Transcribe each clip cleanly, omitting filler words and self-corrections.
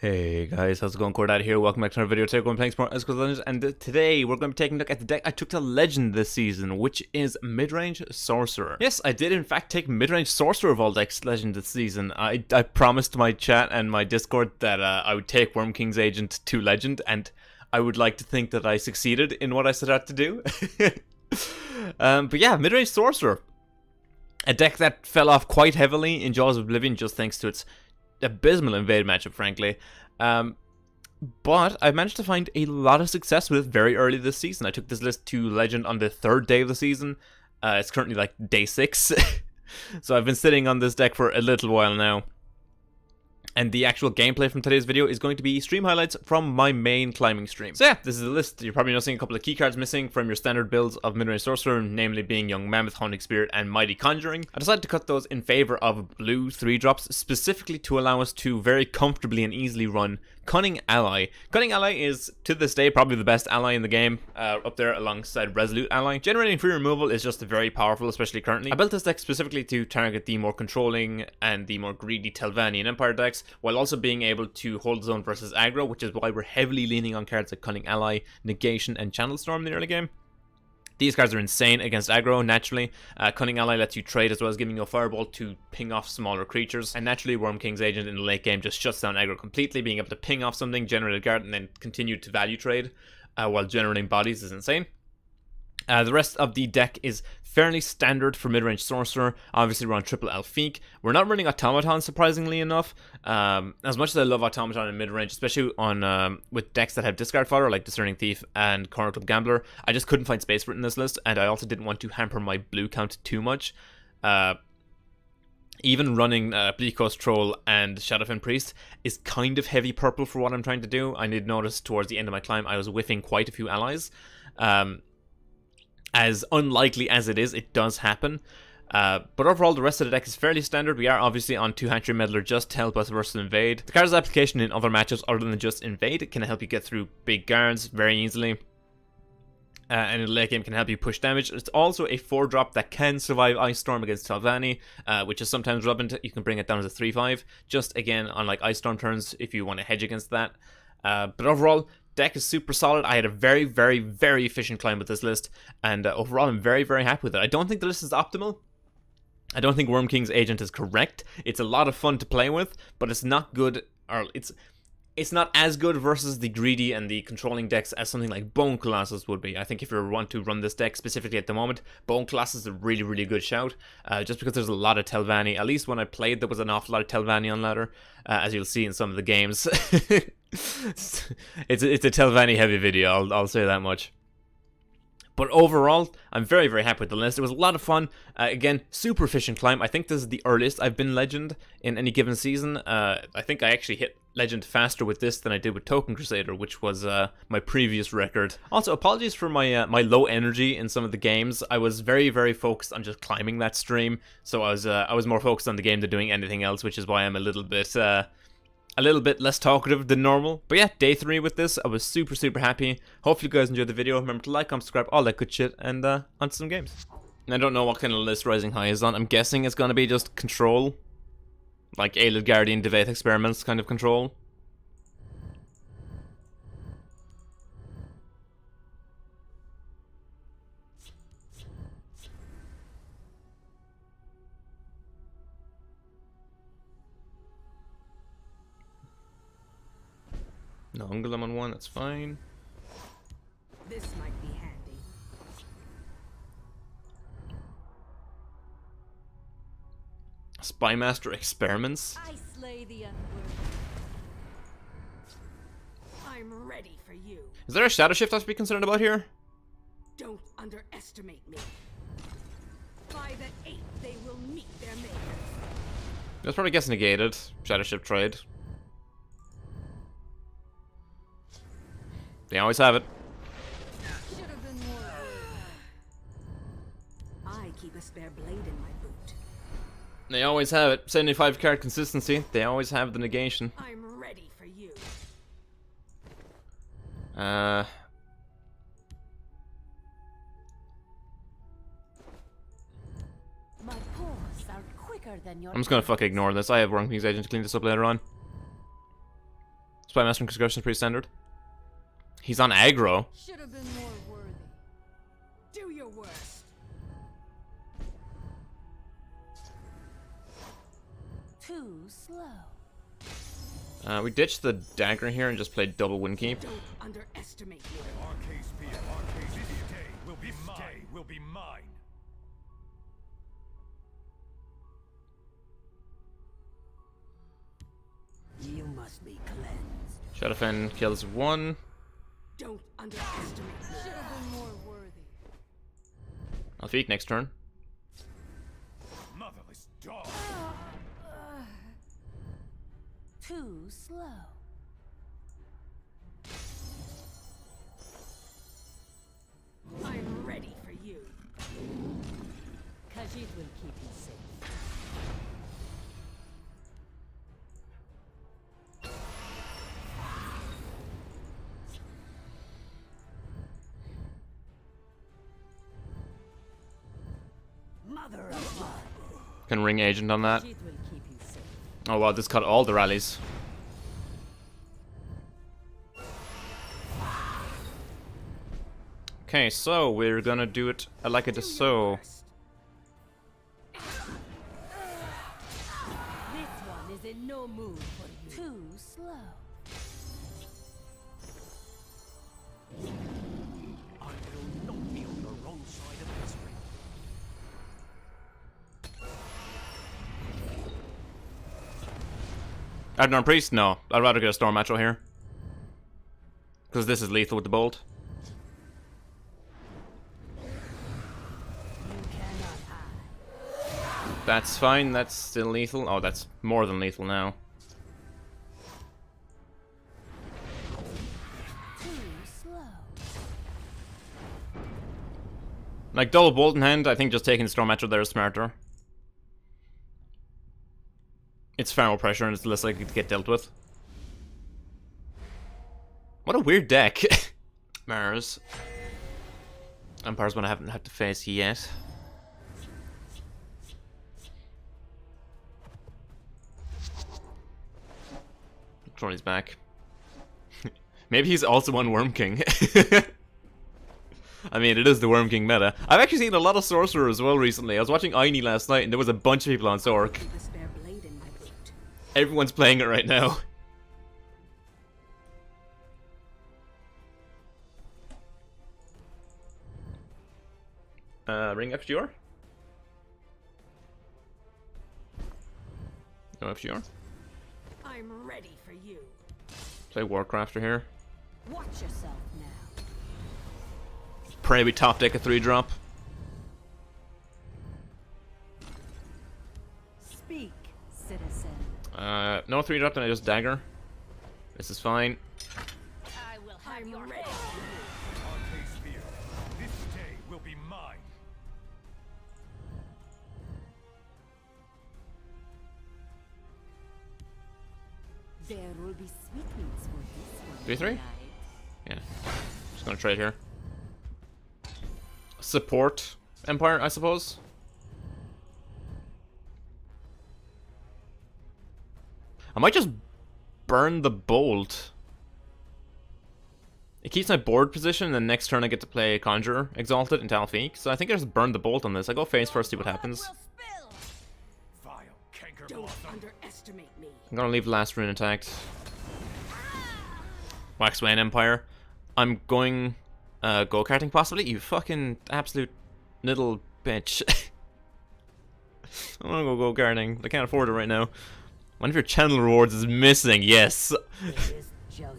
Hey guys, how's it going? CoreData here. Welcome back to another video. Today we're going to be playing some more Legends, and today we're going to be taking a look at the deck I took to Legend this season, which is Midrange Sorcerer. Yes, I did in fact take Midrange Sorcerer of all decks Legend this season. I promised my chat and my Discord that I would take Worm King's Agent to Legend, and I would like to think that I succeeded in what I set out to do. But yeah, Midrange Sorcerer. A deck that fell off quite heavily in Jaws of Oblivion just thanks to its abysmal invade matchup, frankly. But I managed to find a lot of success with it very early this season. I took this list to Legend on the third day of the season. It's currently like day 6. So I've been sitting on this deck for a little while now. And the actual gameplay from today's video is going to be stream highlights from my main climbing stream. So yeah, this is the list. You're probably noticing a couple of keycards missing from your standard builds of Midrange Sorcerer, namely being Young Mammoth, Haunting Spirit, and Mighty Conjuring. I decided to cut those in favor of blue 3-drops, specifically to allow us to very comfortably and easily run Cunning Ally. Cunning Ally is, to this day, probably the best ally in the game, up there alongside Resolute Ally. Generating free removal is just very powerful, especially currently. I built this deck specifically to target the more controlling and the more greedy Telvanni Empire decks, while also being able to hold zone versus aggro, which is why we're heavily leaning on cards like Cunning Ally, Negation, and Channel Storm in the early game. These cards are insane against aggro, naturally. Cunning Ally lets you trade as well as giving you a fireball to ping off smaller creatures. And naturally, Worm King's Agent in the late game just shuts down aggro completely. Being able to ping off something, generate a card, and then continue to value trade while generating bodies is insane. The rest of the deck is fairly standard for Midrange Sorcerer. Obviously, we're on triple Elfique. We're not running Automaton, surprisingly enough. As much as I love Automaton in Midrange, especially on with decks that have discard fodder, like Discerning Thief and Corner Club Gambler, I just couldn't find space for it in this list, and I also didn't want to hamper my blue count too much. Even running Bleak Coast Troll and Shadowfen Priest is kind of heavy purple for what I'm trying to do. I did notice towards the end of my climb, I was whiffing quite a few allies. As unlikely as it is, it does happen. But overall, the rest of the deck is fairly standard. We are obviously on 2 Hatchery Meddler just to help us versus Invade. The card's application in other matchups other than just Invade, it can help you get through big guards very easily. And in the late game can help you push damage. It's also a 4-drop that can survive Ice Storm against Telvanni, which is sometimes relevant. You can bring it down as a 3-5, just again on like Ice Storm turns if you want to hedge against that. But overall, deck is super solid. I had a very, very, very efficient climb with this list, and overall I'm very, very happy with it. I don't think the list is optimal. I don't think Worm King's Agent is correct. It's a lot of fun to play with, but it's not good, or it's not as good versus the greedy and the controlling decks as something like Bone Colossus would be. I think if you want to run this deck specifically at the moment, Bone Colossus is a really, really good shout, just because there's a lot of Telvanni. At least when I played, there was an awful lot of Telvanni on ladder, as you'll see in some of the games. it's a Telvanni heavy video, I'll say that much. But overall, I'm very, very happy with the list. It was a lot of fun. Again, super efficient climb. I think this is the earliest I've been Legend in any given season. I think I actually hit Legend faster with this than I did with Token Crusader, which was my previous record. Also, apologies for my my low energy in some of the games. I was very, very focused on just climbing that stream, so I was more focused on the game than doing anything else, which is why I'm a little bit less talkative than normal. But yeah, day 3 with this, I was super, super happy. Hopefully you guys enjoyed the video. Remember to like, comment, subscribe, all that good shit, and on to some games. I don't know what kind of list Rising High is on. I'm guessing it's going to be just control. Like Aelid Guardian, Devate Experiments kind of control. No Ungulum on 1, that's fine. This might be handy. Spymaster Experiments. I slay the unworthy. I'm ready for you. Is there a Shadow Shift I have to be concerned about here? Don't underestimate me. By the 8th, they will meet their maker. That's probably gets negated. Shadow Shift trade. They always have it. Should have been more. I keep a spare blade in my boot. They always have it. 75 card consistency. They always have the negation. I'm ready for you. My paws are quicker than your I'm just gonna fucking ignore this. I have Worm King's Agent to clean this up later on. Supply Master and Concussion is pretty standard. He's on aggro. Should have been more worthy. Do your worst. Too slow. We ditched the dagger here and just played double wind keep. Don't underestimate me. Arcade spear, arcade. This day will be mine. This day will be mine. You must be cleansed. Shadowfen kills one. Don't underestimate me. Should have been more worthy. Alfiq next turn. Motherless dog. Too slow. I'm ready for you. Khajiit will keep you safe. Mother of blood. Can ring agent on that. Khajiit will keep you safe. Oh wow, this cut all the rallies. Okay, so we're gonna do it like it is so. This one is in no mood for you. Too slow. I will not be on the wrong side of history. Adnan Priest? No. I'd rather get a Storm Matcho here. Because this is lethal with the bolt. That's fine, that's still lethal. Oh, that's more than lethal now. Too slow. Like, double bolt in hand, I think just taking the Storm Matcho there is smarter. It's far more pressure and it's less likely to get dealt with. What a weird deck. Mars. Empire's one I haven't had to face yet. Trolley's back. Maybe he's also on Worm King. I mean, it is the Worm King meta. I've actually seen a lot of Sorcerer as well recently. I was watching Aini last night and there was a bunch of people on Sorc. The spare blade in my boot. Everyone's playing it right now. Ring FGR? No FGR? I'm ready for you. Play Warcrafter here. Watch yourself now. Pray we top deck a 3-drop. Speak, citizen. No 3-drop, then I just dagger. This is fine. I will have I'm your ready. Arcade spear. This day will be mine. There will be sweetmeats for this one. 3-3? tonight. Yeah. Just gonna trade here. Support Empire, I suppose. I might just burn the bolt. It keeps my board position, and then next turn I get to play Conjurer Exalted into Alfiq. So I think I just burn the bolt on this. I go face first, see what happens. Blood will spill. Vile canker Don't blossom. underestimate me. I'm gonna leave last rune intact. Waxwayne Empire. I'm going go-karting possibly? You fucking absolute little bitch. I wanna go go-karting. I can't afford it right now. One of your channel rewards is missing, yes. This shall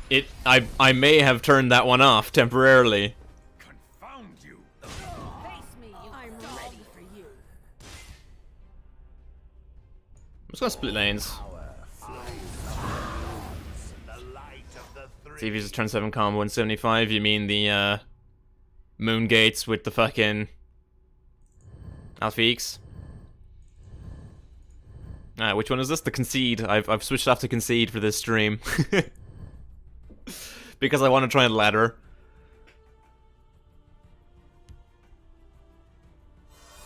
heal you. I may have turned that one off temporarily. Confound you. Face me, you I'm dog. ready for you. I'm just gonna split lanes. The light of the three. See if he's a turn 7 combo 175. You mean the Moon Gates with the fucking Alfiqs? Which one is this? The Concede. I've switched off to Concede for this stream. Because I want to try and ladder.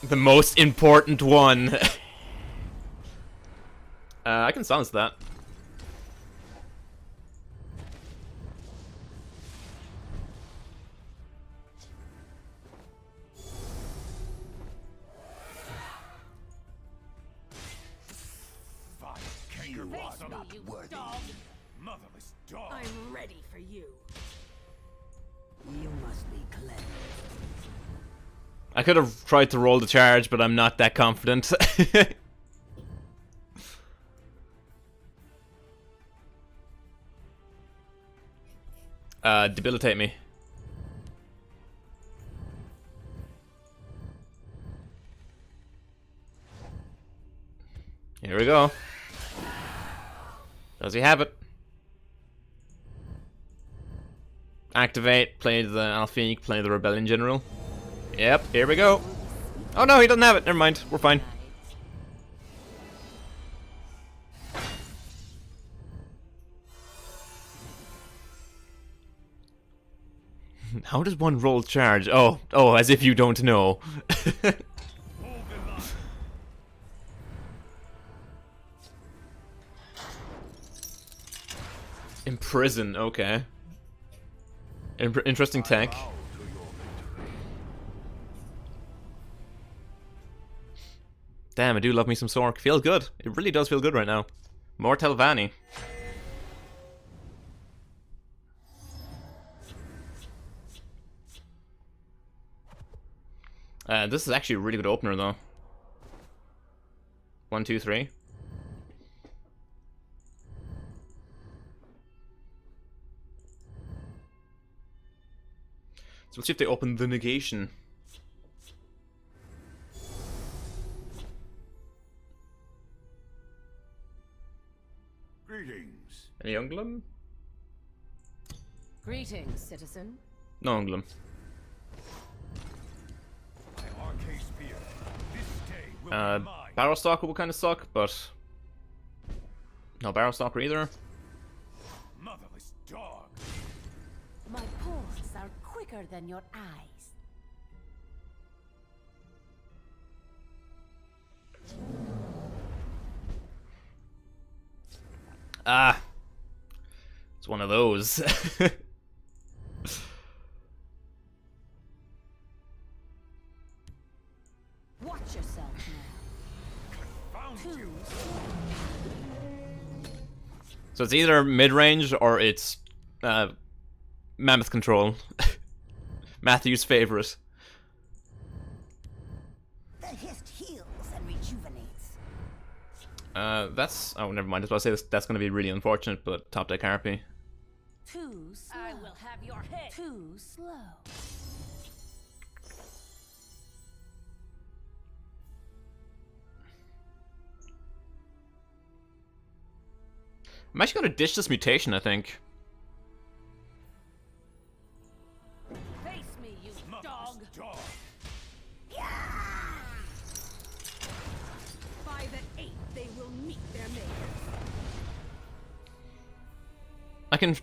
The most important one. I can silence that. me, you dog! Motherless dog. I'm ready for you. You must be clever. I could have tried to roll the charge, but I'm not that confident. Debilitate me. Here we go. Does he have it? Activate, play the Alphique, play the Rebellion General. Yep, here we go. Oh no, he doesn't have it. Never mind, we're fine. How does one roll charge? Oh, as if you don't know. Hold the line. Imprison, okay. Interesting tech. Bow to your victory. Damn, I do love me some Sork. Feels good. It really does feel good right now. More Telvanni. This is actually a really good opener, though. 1, 2, 3. So let's see if they open the negation. Greetings. Any Unglum? Greetings, citizen. No Unglum. My arcane spear. This day will be mine. Barrow Stalker will kind of suck, but no Barrow Stalker either. Motherless dog. My paws are quicker than your eyes. Ah, it's one of those. Watch yourself now. Found you. So it's either mid-range or it's Mammoth Control. Matthew's favorite. The hist heals and rejuvenates. That's... Oh, never mind. I was about to say that's going to be really unfortunate, but top deck Harpy. Too slow. I will have your head. Too slow. I'm actually going to ditch this mutation, I think. Face me, you dog! Motherless dog. By the 8, they will meet their maker.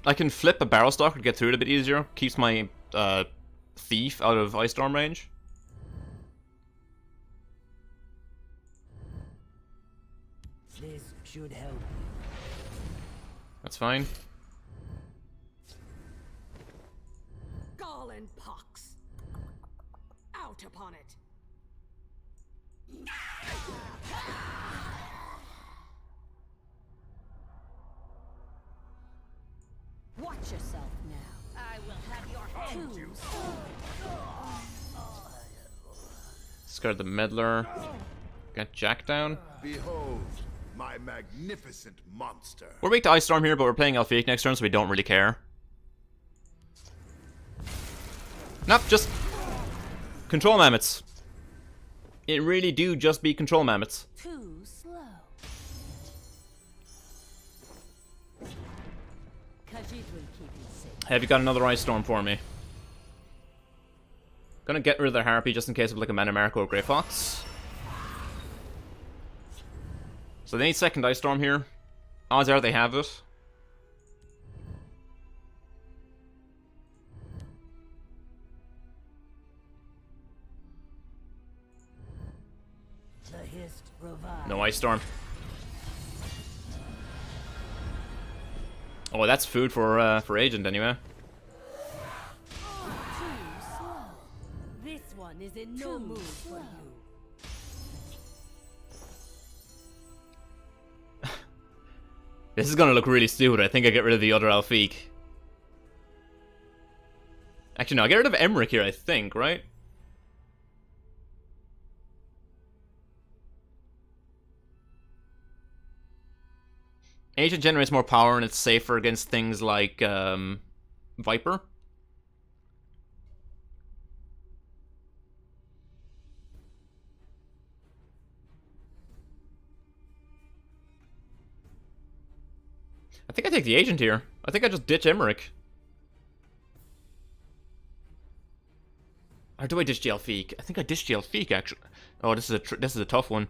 I can flip a Barrow Stalker to get through it a bit easier. Keeps my Thief out of Ice Storm range. This should help. That's fine. Gall and pox. Out upon it. Watch yourself now. I will have your head. Too Discard the Meddler. Got Jack down. Behold, my magnificent monster. We're weak to Ice Storm here, but we're playing Alphique next turn, so we don't really care. Nope, just control mammoths. It really do just be control mammoths. Too slow. Khajiit will keep you safe. Have you got another Ice Storm for me? Gonna get rid of the Harpy just in case of like a Mana Marco or Grey Fox. So they need second Ice Storm here. Odds are they have it. The hist revives. No Ice Storm. Oh, that's food for Agent anyway. Too slow. This one is in no mood for you. This is gonna look really stupid. I think I get rid of the other Alfiq. Actually, no, I get rid of Emmerich here, I think, right? Agent generates more power and it's safer against things like Viper. I think I take the agent here. I think I just ditch Emmerich. Or do I ditch the Alfiq? I think I ditch the Alfiq actually. Oh, this is a tough one.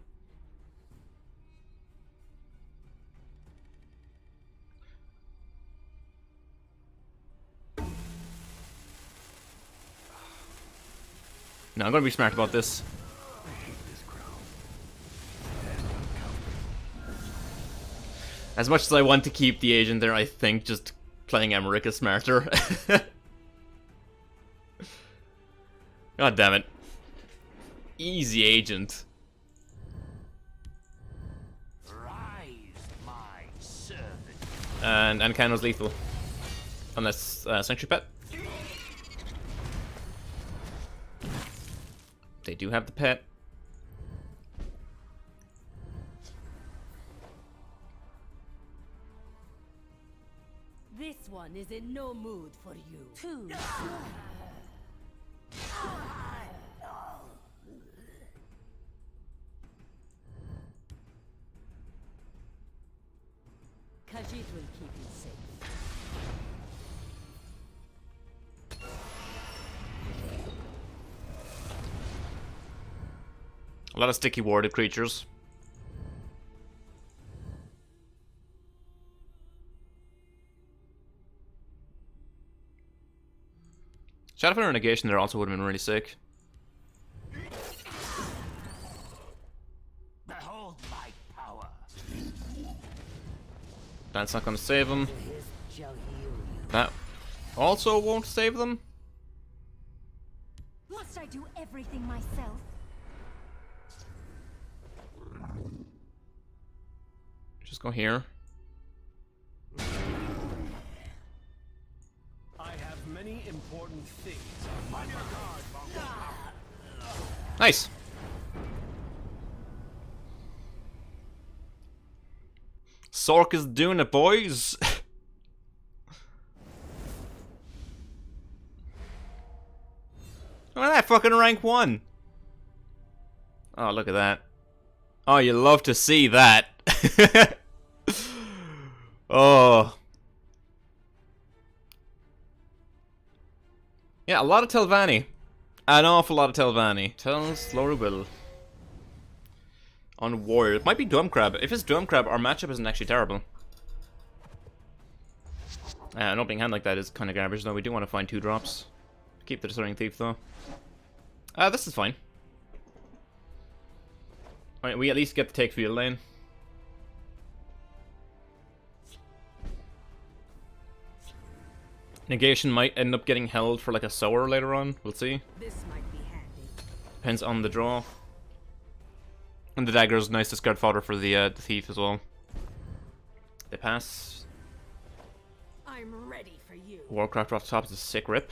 No, I'm gonna be smart about this. As much as I want to keep the agent there, I think just playing Emmerich is smarter. God damn it. Easy agent. And Ancano's lethal. Unless Sanctuary Pet. They do have the pet. This one is in no mood for you. Too. Khajiit will keep you safe. A lot of sticky warded creatures. Shadowfire negation there also would have been really sick. Behold my power. That's not gonna save them. This shall heal you. That also won't save them. Must I do everything myself? Just go here. I have many important things on my mind. Nice. Sork is doing it, boys. Look at that, fucking rank 1. Oh, look at that. Oh, you love to see that. Oh. Yeah, a lot of Telvanni. An awful lot of Telvanni. Tells Lorubel. On Warrior. It might be Doomcrab. If it's Doomcrab, our matchup isn't actually terrible. An opening hand like that is kind of garbage, though. We do want to find 2 drops. Keep the Discerning Thief, though. This is fine. Alright, we at least get to take field lane. Negation might end up getting held for like a sower later on. We'll see. This might be handy. Depends on the draw. And the dagger is nice discard fodder for the thief as well. They pass. I'm ready for you. Warcraft off the top is a sick rip.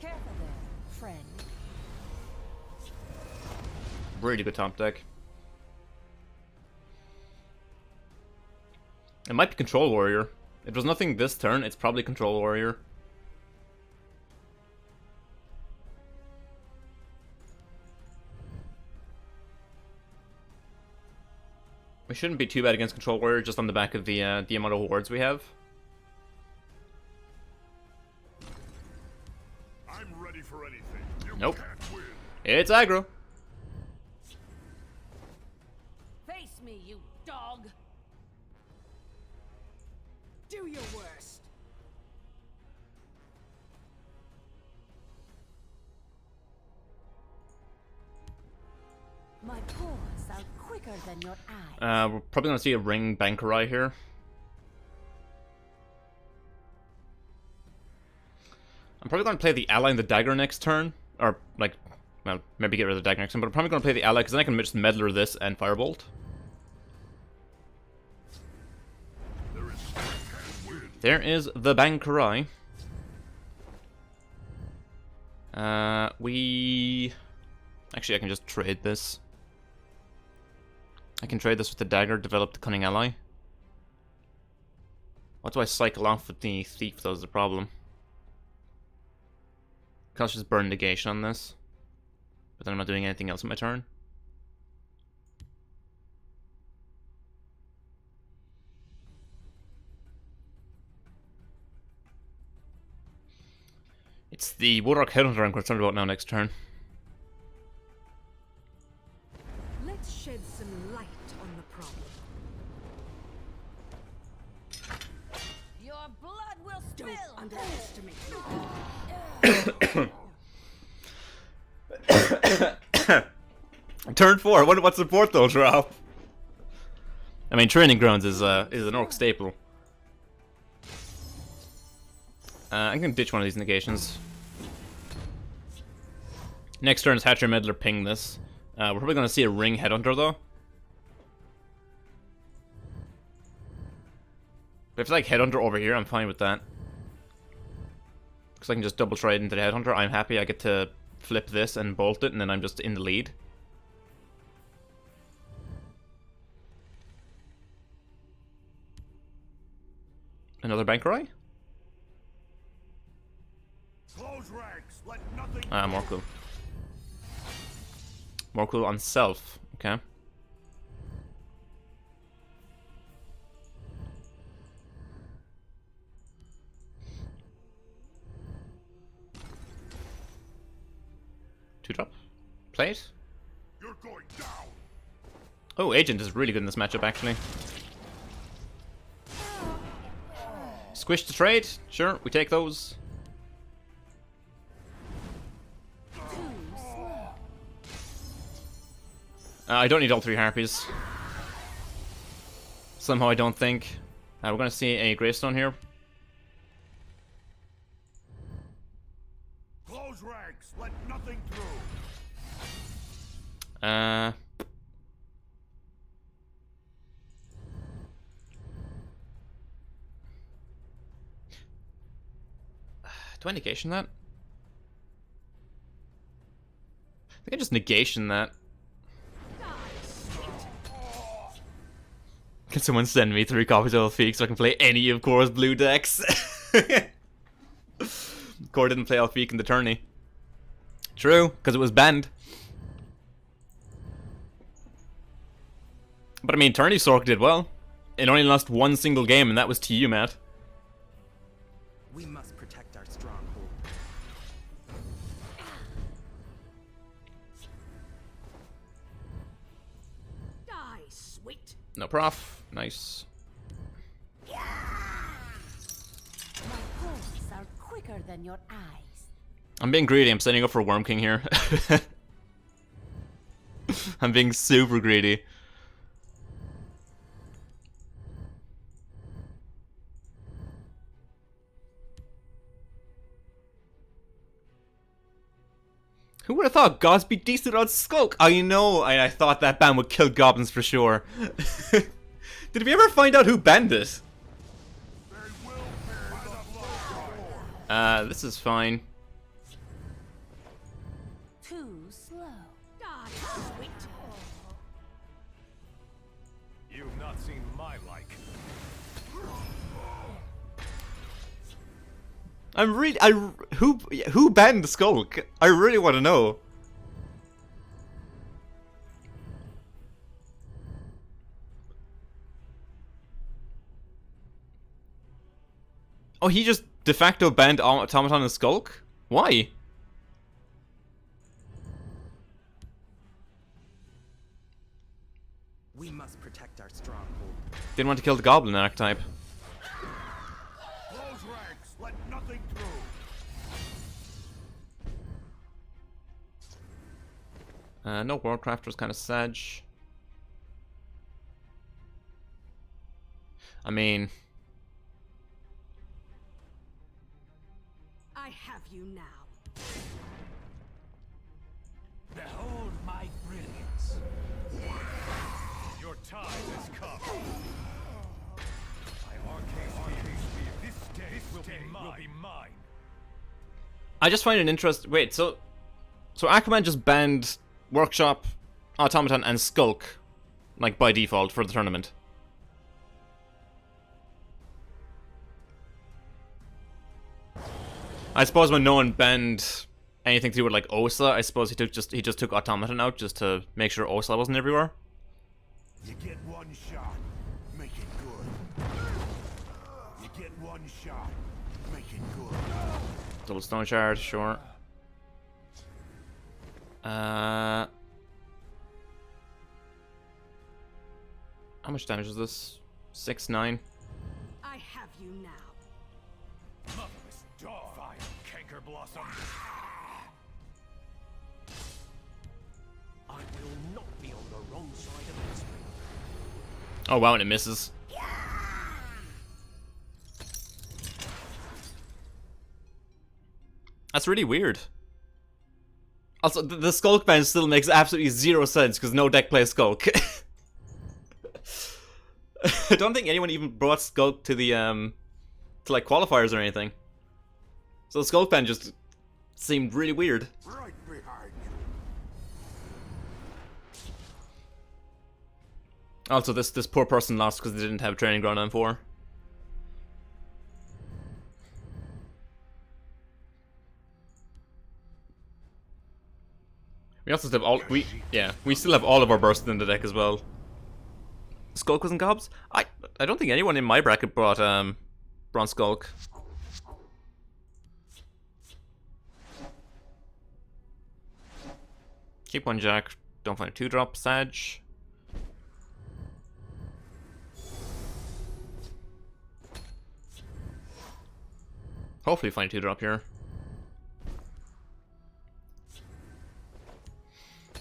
Careful there, friend. Really good top deck. It might be Control Warrior. If there's nothing this turn, it's probably Control Warrior. We shouldn't be too bad against Control Warrior, just on the back of the amount of wards we have. I'm ready for anything. You Nope. can't win. It's aggro. Face me, you dog! Do your worst. My paws are quicker than your eyes. We're probably gonna see a Ring Bankerai here. I'm probably gonna play the ally and the dagger next turn. Or, like, well, maybe get rid of the dagger next turn, but I'm probably gonna play the ally because then I can just Meddler this and Firebolt. There is the Bankarai. Actually, I can just trade this. I can trade this with the dagger, develop the cunning ally. What do I cycle off with the thief, though, is the problem. I'll just burn negation on this. But then I'm not doing anything else with my turn. It's the Woodrock Headhunter I'm concerned about now next turn. Let's shed some light on the problem. Your blood will Don't spill. underestimate me. Turn 4. I wonder what support they'll drop. I mean, Training Grounds is an orc staple. I'm gonna ditch one of these negations. Next turn is Hatcher Meddler ping this. We're probably gonna see a Ring Headhunter though. But if it's like Headhunter over here, I'm fine with that. Because I can just double trade into the Headhunter. I'm happy. I get to flip this and bolt it, and then I'm just in the lead. Another Bankarai? Close ranks. Let nothing. More cool. More cool on self. Okay. Two drop. Plate. You're going down. Oh, Agent is really good in this matchup, actually. Squish the trade. Sure, we take those. I don't need all 3 Harpies. Somehow I don't think. We're going to see a Greystone here. Close ranks. Let nothing through. Do I negation that? I think I just negation that. Can someone send me 3 copies of Alfiq so I can play any of Core's blue decks? Core didn't play Alfiq in the tourney. True, because it was banned. But I mean, tourney Sork did well. It only lost 1 single game, and that was to you, Matt. We must protect our stronghold. Die, sweet. No prof. Nice. My pulses are quicker than your eyes. I'm being greedy. I'm setting up for Worm King here. I'm being super greedy. Who would have thought Gods be decent on Skulk? I know, I thought that ban would kill goblins for sure. Did we ever find out who banned it? This is fine. Too slow. Die, sweet. You've not seen my like. I'm really, who banned Skulk? I really want to know. Oh, he just de facto banned Automaton and Skulk? Why? We must protect our stronghold. Didn't want to kill the Goblin archetype. Close ranks. Let nothing through. No Worldcrafter's kind of sedge. I mean, I have you now. Behold my brilliance. Your time has come. My arcane speed. This I just find it interesting. Wait, so Aquaman just banned Workshop, Automaton, and Skulk, like by default for the tournament. I suppose when no one banned anything to do with like Osa, I suppose he just took Automaton out just to make sure Osa wasn't everywhere. You get one shot, make it good. You get one shot, make it good. Double stone shard, sure. How much damage is this? 6-9. I have you now. Motherless dog. Fire, canker blossom. I will not be on the wrong side of history. Oh wow, and it misses. That's really weird. Also, the Skulk ban still makes absolutely zero sense because no deck plays Skulk. I don't think anyone even brought Skulk to the to like qualifiers or anything. So the Skulk ban just seemed really weird. Right behind you. Also, this poor person lost because they didn't have training ground on 4. We also still have all we still have all of our bursts in the deck as well. Skulk wasn't gobs? I don't think anyone in my bracket brought Skulk. Keep one Jack, don't find a 2-drop, Sag. Hopefully find a 2-drop here.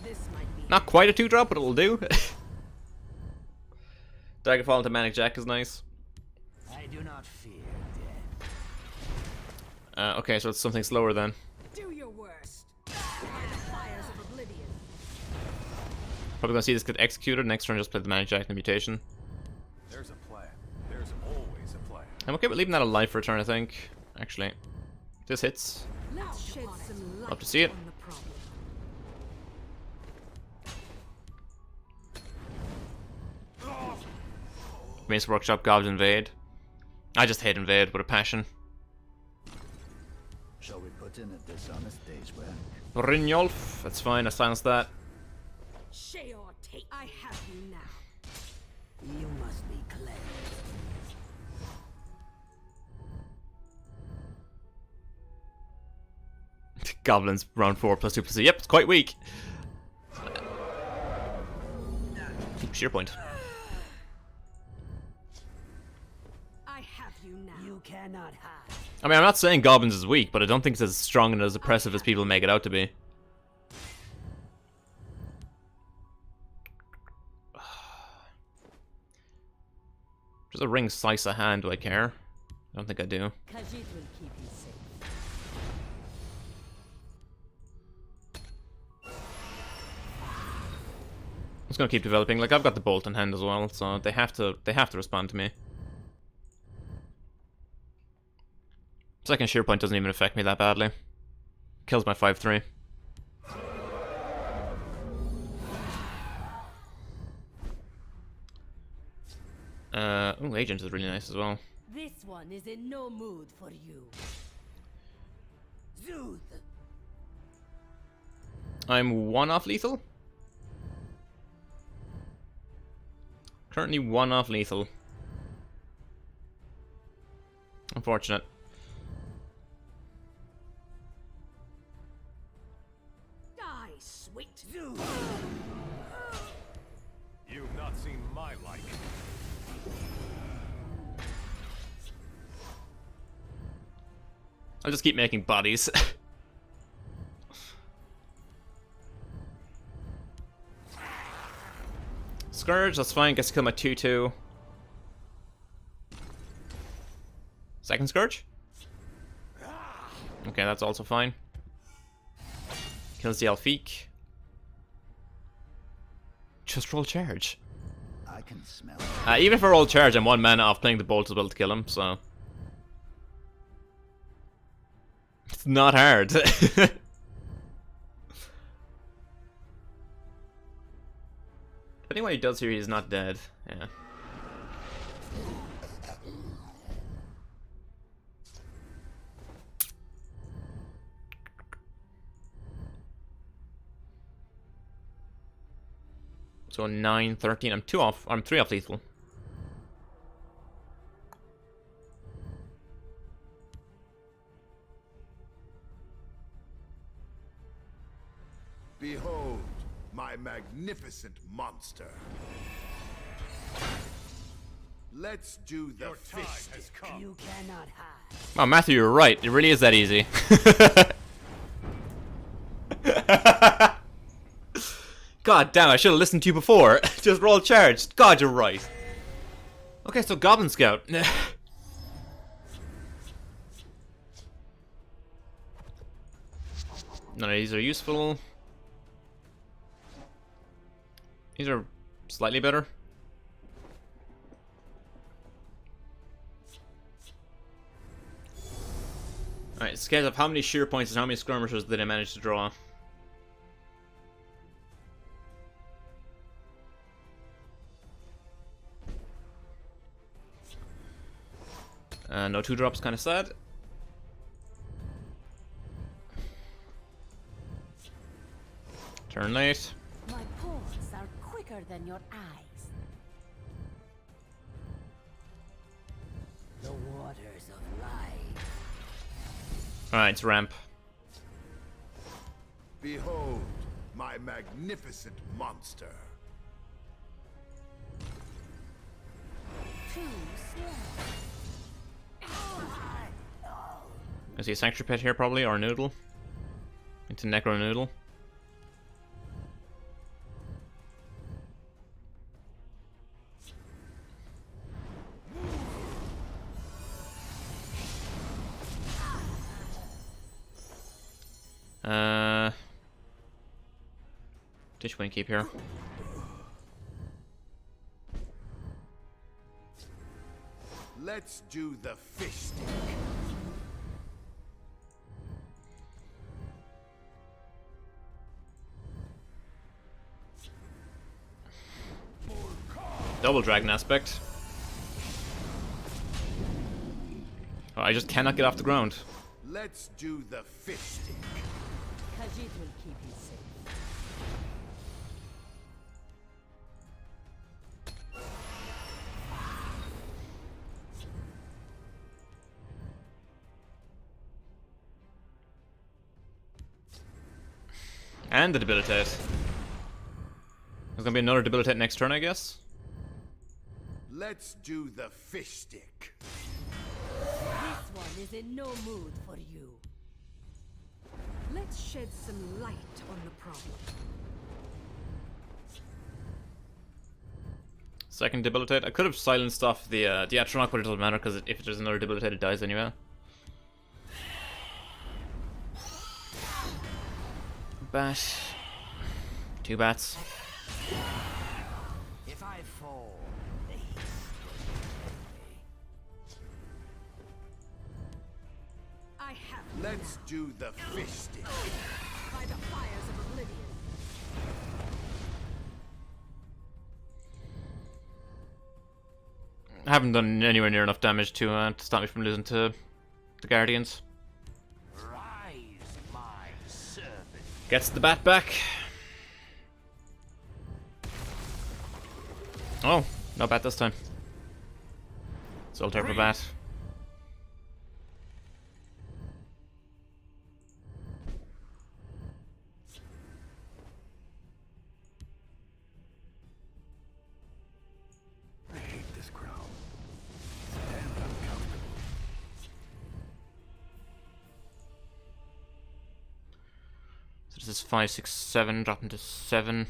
This might be. Not quite a 2-drop, but it'll do. Daggerfall into Manic Jack is nice. I do not fear death. Okay, so it's something slower then. Do your worst. By the fires of oblivion. Probably gonna see this get executed. Next turn, just play the Manic Jack and the mutation. There's a plan. There's always a plan. I'm okay with leaving that alive for a turn, I think. Actually, this hits. Let's shed some light Love to see it. on the problem. Mace Workshop, Gobs Invade. I just hate Invade with a passion. Shall we put in a dishonest day's work? Brynjolf, that's fine, I silenced that. Sheor take. I have you now. You must be clever. Goblins, round 4 plus 2+2. Yep, it's quite weak. Sheer point. I have you now. You cannot hide. I mean, I'm not saying Goblins is weak, but I don't think it's as strong and as oppressive as people make it out to be. Does a ring slice a hand? Do I care? I don't think I do. Khajiit will keep you safe. I'm just gonna keep developing. Like, I've got the bolt in hand as well, so they have to respond to me. Second sheer point doesn't even affect me that badly. Kills my 5/3. Ooh, Agent is really nice as well. This one is in no mood for you. Zooth. I'm 1 off lethal. Currently 1 off lethal. Unfortunate. Die, sweet. Zooth. You've not seen my like. I'll just keep making bodies. Scourge, that's fine. Gets to kill my 2/2. Second Scourge? Okay, that's also fine. Kills the Alfiq. Just roll charge. I can smell it. Even if I roll charge, I'm 1 mana off playing the bolt as well to kill him, so... It's not hard. Depending what he does here, he's not dead. Yeah. So 9, 13. I'm 2 off. I'm 3 off lethal. Behold, my magnificent monster. Let's do the fish stick. You cannot hide. Oh, Matthew, you're right. It really is that easy. God damn, I should have listened to you before. Just roll charged. God, you're right. Okay, so Goblin Scout. None of these are useful. These are slightly better. Alright, scales of how many shear points and how many skirmishers did I manage to draw? No 2-drops, kind of sad. Turn late. My paws are quicker than your eyes. The waters of life. Alright, it's ramp. Behold, my magnificent monster. Too slow. I see a Sanctuary Pet here, probably, or a Noodle. It's a Necro Noodle. Dish Wing keep here. Let's do the fish stick. Double Dragon aspect. Oh, I just cannot get off the ground. Let's do the fish stick. Khajiit will keep you safe. And the Debilitate. There's gonna be another Debilitate next turn, I guess. Let's do the fish stick. This one is in no mood for you. Let's shed some light on the problem. Second Debilitate. I could have silenced off the Atronach, but it doesn't matter because if there's another Debilitate, it dies anyway. Bat. 2 bats. If I fall, I have Let's do the fish stick. by the fires of oblivion. I haven't done anywhere near enough damage to stop me from losing to the Guardians. rise, my servant. Gets the bat back. Oh, no bat this time. Solitaire for bat. I hate this crowd. Damn uncomfortable. So this is 5, 6, 7, dropping to 7.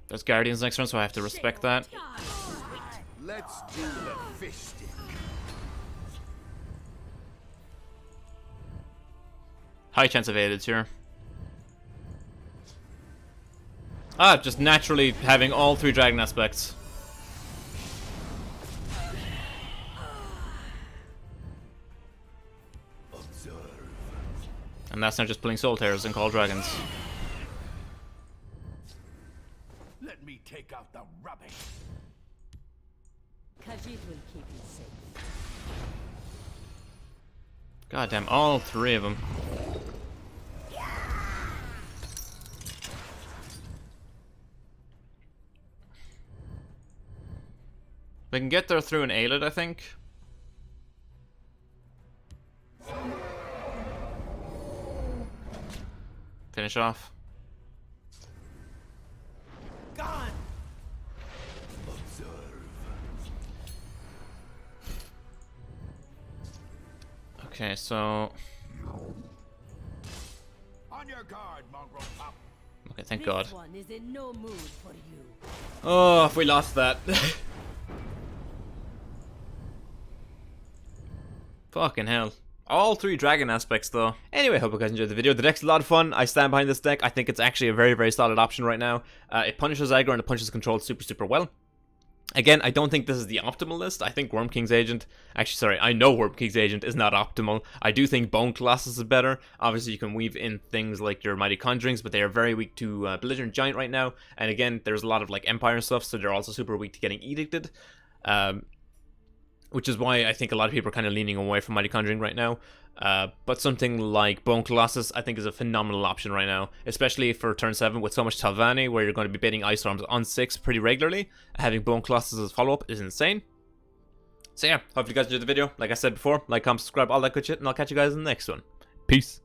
There's Guardians next turn, so I have to respect that. Let's do the fish stick. High chance of Aideds here. Ah, just naturally having all 3 dragon aspects. And that's not just pulling Soul Tears and Call Dragons. Let me take out the rubbish. Khajiit will keep you safe. God damn, all three of them. They can get there through an Aelid, I think. Finish off. Gone! Okay, so... On your guard, mongrel pup. Okay, thank This God. one is in no mood for you. Oh, if we lost that. Fucking hell. All three dragon aspects though. Anyway, hope you guys enjoyed the video. The deck's a lot of fun. I stand behind this deck. I think it's actually a very, very solid option right now. It punishes aggro and it punishes control super, super well. Again, I don't think this is the optimal list. I think Worm King's Agent... Actually, sorry, I know Worm King's Agent is not optimal. I do think Bone Colossus is better. Obviously, you can weave in things like your Mighty Conjurings, but they are very weak to Belligerent Giant right now. And again, there's a lot of like Empire stuff, so they're also super weak to getting Edicted. Which is why I think a lot of people are kind of leaning away from Mighty Conjuring right now. But something like Bone Colossus, I think, is a phenomenal option right now, especially for turn 7 with so much Talvani, where you're going to be baiting Ice Storms on 6 pretty regularly. Having Bone Colossus as follow-up is insane. So yeah, hopefully you guys enjoyed the video. Like I said before, like, comment, subscribe, all that good shit, and I'll catch you guys in the next one. Peace.